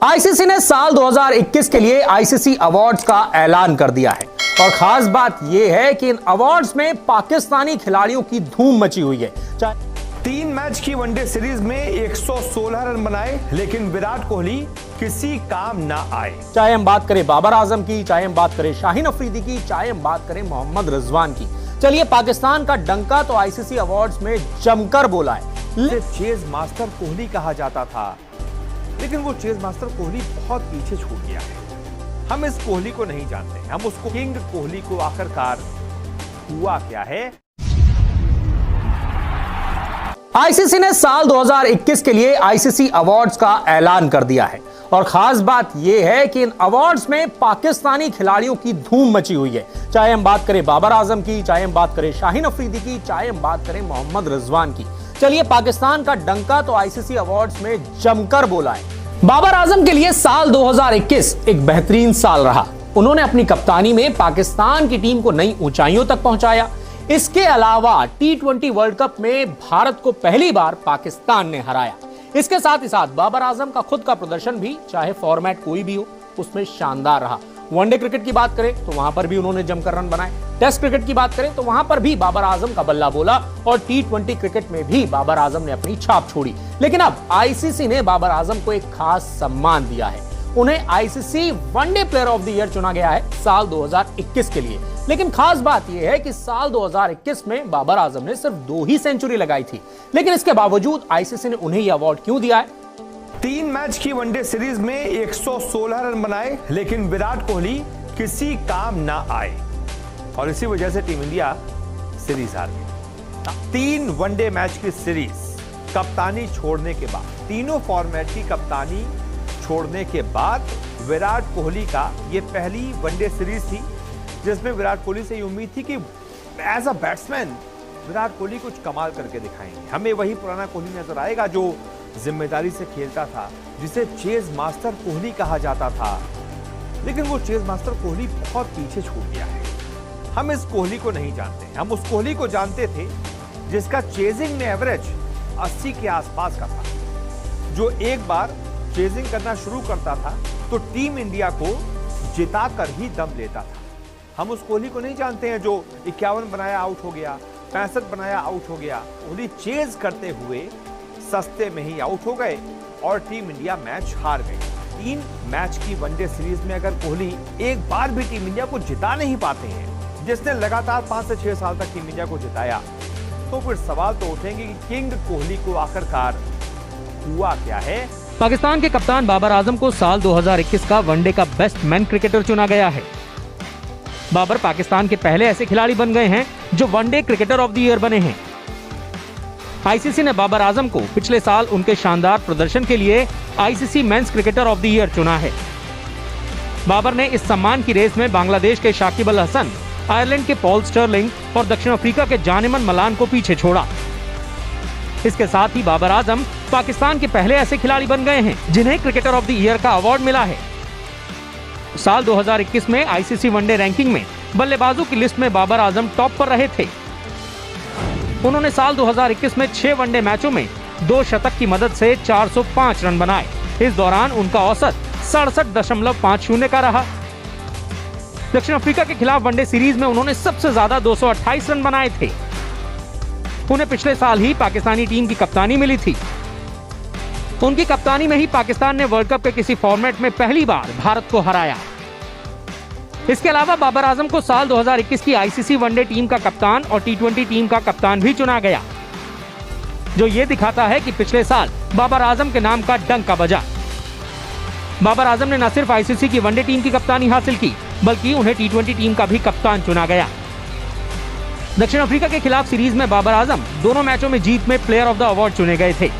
ICC ने साल 2021 के लिए आईसीसी अवार्ड्स का ऐलान कर दिया है और खास बात यह है कि इन अवार्ड्स में पाकिस्तानी खिलाड़ियों की धूम मची हुई है। 3 मैच की वनडे सीरीज में 116 रन बनाए, लेकिन विराट कोहली किसी काम ना आए। चाहे हम बात करें बाबर आजम की, चाहे हम बात करें शाहीन अफरीदी की, चाहे हम बात करें मोहम्मद रिजवान की। चलिए, पाकिस्तान का डंका तो आईसीसी अवार्ड्स में जमकर बोला है। चेज मास्टर कोहली कहा जाता था, लेकिन वो चेज मास्टर कोहली बहुत पीछे छूट गया है। हम इस कोहली को नहीं जानते, हम उसको किंग कोहली को आखिरकार हुआ क्या है। आईसीसी ने साल 2021 के लिए आईसीसी अवार्ड्स का ऐलान कर दिया है और खास बात यह है कि इन अवार्ड्स में पाकिस्तानी खिलाड़ियों की धूम मची हुई है। चाहे हम बात करें बाबर आजम की, चाहे हम बात करें शाहीन अफरीदी की, चाहे हम बात करें मोहम्मद रिजवान की। चलिए, पाकिस्तान का डंका तो आईसीसी अवार्ड्स में जमकर बोला है। बाबर आजम के लिए साल 2021 एक बेहतरीन साल रहा। उन्होंने अपनी कप्तानी में पाकिस्तान की टीम को नई ऊंचाइयों तक पहुंचाया। इसके अलावा T20 वर्ल्ड कप में भारत को पहली बार पाकिस्तान ने हराया। इसके साथ ही साथ बाबर आजम का खुद का प्रदर्शन भी, चाहे फॉर्मेट कोई भी हो, उसमें शानदार रहा। वनडे क्रिकेट की बात करें तो वहां पर भी उन्होंने जमकर रन बनाए। टेस्ट क्रिकेट की बात करें तो वहां पर भी बाबर आजम का बल्ला बोला और T20 क्रिकेट में भी बाबर आजम ने अपनी छाप छोड़ी। लेकिन अब आईसीसी ने बाबर आजम को एक खास सम्मान दिया है। उन्हें ICC one day player of the year चुना गया है साल 2021 के लिए। लेकिन खास बात यह है कि साल 2021 में बाबर आजम ने सिर्फ 2 ही सेंचुरी लगाई थी, लेकिन इसके बावजूद आईसीसी ने उन्हें यह अवार्ड क्यों दिया है? 3 मैच की वनडे सीरीज में 116 रन बनाए, लेकिन विराट कोहली किसी काम ना आए और इसी वजह से टीम इंडिया सीरीज हार गई। 3 वनडे मैच की सीरीज कप्तानी छोड़ने के बाद, तीनों फॉर्मेट की कप्तानी छोड़ने के बाद विराट कोहली का ये पहली वनडे सीरीज थी जिसमें विराट कोहली से ये उम्मीद थी कि as a batsman Virat Kohli कुछ कमाल करके दिखाएंगे। हमें वही पुराना कोहली नजर आएगा जो जिम्मेदारी से खेलता था, जिसे चेज मास्टर कोहली कहा जाता था। लेकिन वो चेज मास्टर कोहली बहुत पीछे छूट गया है। हम इस कोहली को नहीं जानते, हम उस कोहली को जानते थे जिसका चेजिंग में एवरेज 80 के आसपास का था, जो एक बार चेजिंग करना शुरू करता था तो टीम इंडिया को जिताकर ही दम लेता था। हम उस कोहली को नहीं जानते हैं जो 51 बनाया आउट हो गया, 65 बनाया आउट हो गया। कोहली चेज करते हुए सस्ते में ही आउट हो गए और टीम इंडिया मैच हार गई। 3 मैच की वनडे सीरीज में अगर कोहली एक बार भी टीम इंडिया को जिता नहीं पाते हैं, जिसने लगातार 5 से 6 साल तक टीम इंडिया को जिताया, तो फिर सवाल तो उठेंगे कि किंग कोहली को आखिरकार हुआ क्या है। पाकिस्तान के कप्तान बाबर आजम को साल 2021 का वनडे का बेस्ट मैन क्रिकेटर चुना गया है। बाबर पाकिस्तान के पहले ऐसे खिलाड़ी बन गए हैं जो one day cricketer of the year बने हैं। आईसीसी ने बाबर आजम को पिछले साल उनके शानदार प्रदर्शन के लिए ICC men's cricketer of the year चुना है। बाबर ने इस सम्मान की रेस में बांग्लादेश के शाकिब अल हसन, आयरलैंड के पॉल स्टर्लिंग और दक्षिण अफ्रीका के जानेमन मलान को पीछे छोड़ा। इसके साथ ही बाबर आजम पाकिस्तान के पहले ऐसे खिलाड़ी बन गए हैं जिन्हें क्रिकेटर ऑफ द ईयर का अवार्ड मिला है। साल 2021 में आईसीसी वनडे रैंकिंग में बल्लेबाजों की लिस्ट में बाबर आजम टॉप पर रहे थे। उन्होंने साल 2021 में 6 वनडे मैचों में 2 शतक की मदद से 405 रन बनाए। इस दौरान उनका औसत 67.50 का रहा। दक्षिण अफ्रीका के खिलाफ वनडे सीरीज में उन्होंने सबसे ज्यादा 228 रन बनाए थे। उन्हें पिछले साल ही पाकिस्तानी टीम की कप्तानी मिली थी। उनकी कप्तानी में ही पाकिस्तान ने वर्ल्ड कप के किसी फॉर्मेट में पहली बार भारत को हराया। इसके अलावा बाबर आजम को साल 2021 की आईसीसी वनडे टीम का कप्तान और T20 टीम का कप्तान भी चुना गया, जो ये दिखाता है कि पिछले साल बाबर आजम के नाम का डंका बजा। बाबर आजम ने न सिर्फ आईसीसी की वनडे टीम की कप्तानी हासिल की, बल्कि उन्हें T20 टीम का भी कप्तान चुना गया। दक्षिण अफ्रीका के खिलाफ सीरीज में बाबर आजम दोनों मैचों में जीत में प्लेयर ऑफ द अवार्ड चुने गए थे।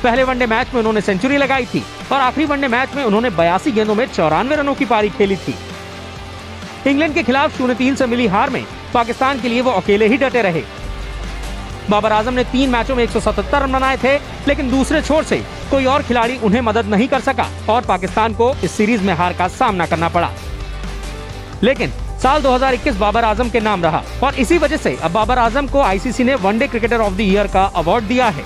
पहले वनडे मैच में उन्होंने सेंचुरी लगाई थी और आखिरी वनडे मैच में उन्होंने 82 गेंदों में 94 रनों की पारी खेली थी। इंग्लैंड के खिलाफ 0-3 से मिली हार में पाकिस्तान के लिए वो अकेले ही डटे रहे। बाबर आजम ने 3 मैचों में 177 रन बनाए थे, लेकिन दूसरे छोर से कोई और खिलाड़ी उन्हें मदद नहीं कर सका और पाकिस्तान को इस सीरीज में हार का सामना करना पड़ा। लेकिन साल 2021 बाबर आजम के नाम रहा और इसी वजह से अब बाबर आजम को आईसीसी ने one day cricketer of the year का अवार्ड दिया है।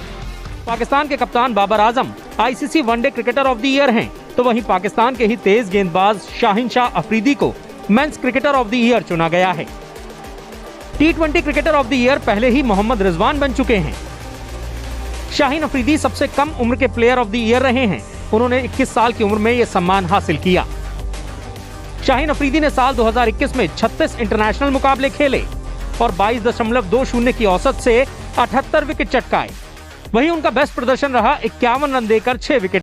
पाकिस्तान के कप्तान Babar Azam ICC one day cricketer of the year हैं, तो वहीं पाकिस्तान के ही तेज गेंदबाज शाहीन शाह अफरीदी को men's cricketer of the year चुना गया है। टी20 क्रिकेटर ऑफ द ईयर पहले ही मोहम्मद रिजवान बन चुके हैं। शाहीन अफरीदी सबसे कम उम्र के प्लेयर ऑफ द ईयर रहे हैं। उन्होंने 21 साल की उम्र में यह सम्मान हासिल किया। शाहीन अफरीदी ने साल 2021 में 36 इंटरनेशनल मुकाबले खेले और 22.20 की औसत से 78 विकेट चटकाए। वहीं उनका बेस्ट प्रदर्शन रहा 51 रन देकर 6 विकेट।